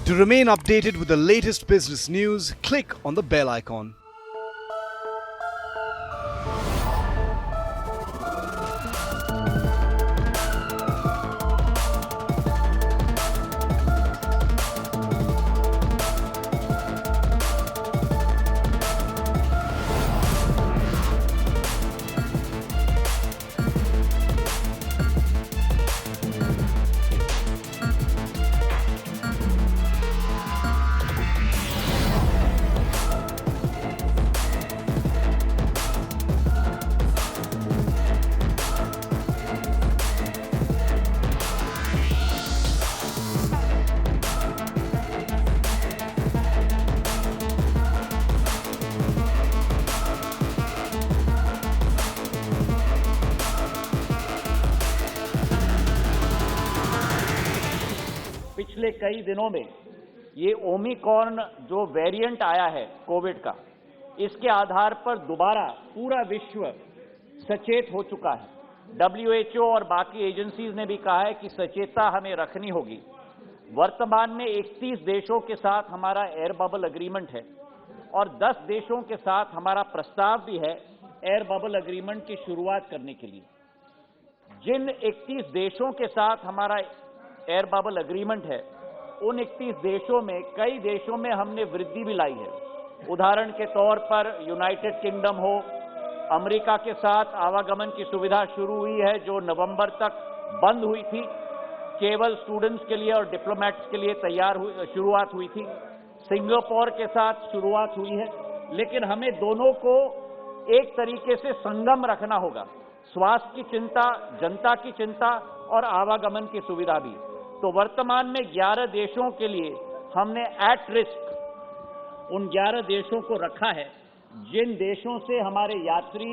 To remain updated with the latest business news, click on the bell icon. पिछले कई दिनों में ये ओमिक्रॉन जो वेरिएंट आया है कोविड का, इसके आधार पर दोबारा पूरा विश्व सचेत हो चुका है। WHO और बाकी एजेंसीज ने भी कहा है कि सचेतता हमें रखनी होगी। वर्तमान में 31 देशों के साथ हमारा एयर बबल एग्रीमेंट है और 10 देशों के साथ हमारा प्रस्ताव भी है एयर बबल एग्रीमेंट की शुरुआत करने के लिए। जिन 31 देशों के साथ हमारा एयर बबल एग्रीमेंट है, उन 31 देशों में कई देशों में हमने वृद्धि भी लाई है। उदाहरण के तौर पर यूनाइटेड किंगडम हो, अमेरिका के साथ आवागमन की सुविधा शुरू हुई है जो नवंबर तक बंद हुई थी, केवल स्टूडेंट्स के लिए और डिप्लोमेट्स के लिए शुरुआत हुई थी। सिंगापुर के साथ शुरुआत हुई है, लेकिन हमें दोनों को एक तरीके से संगम रखना होगा। स्वास्थ्य की चिंता, जनता की चिंता और आवागमन की सुविधा भी। तो वर्तमान में 11 देशों के लिए हमने एट रिस्क उन 11 देशों को रखा है। जिन देशों से हमारे यात्री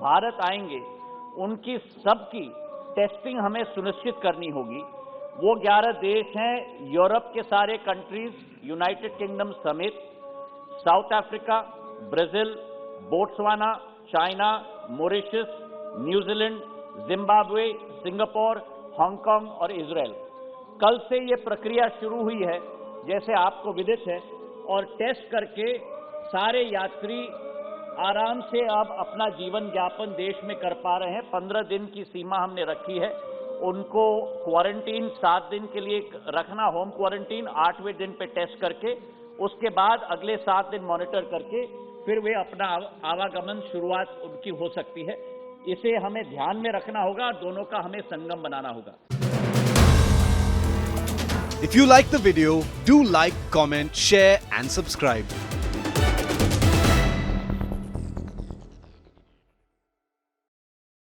भारत आएंगे, उनकी सबकी टेस्टिंग हमें सुनिश्चित करनी होगी। वो 11 देश हैं यूरोप के सारे कंट्रीज, यूनाइटेड किंगडम समेत, south Africa, Brazil, Botswana, China, Mauritius, New Zealand, Zimbabwe, Singapore, Hong Kong और इजराइल। कल से ये प्रक्रिया शुरू हुई है, जैसे आपको विदित है, और टेस्ट करके सारे यात्री आराम से अब अपना जीवन यापन देश में कर पा रहे हैं। 15 दिन की सीमा हमने रखी है। उनको क्वारंटीन 7 दिन के लिए रखना, होम क्वारंटीन 8वें दिन पे टेस्ट करके, उसके बाद अगले 7 दिन मॉनिटर करके फिर वे अपना आवागमन शुरुआत उनकी हो सकती है। इसे हमें ध्यान में रखना होगा और दोनों का हमें संगम बनाना होगा। If you like the video, do like, comment, share and subscribe.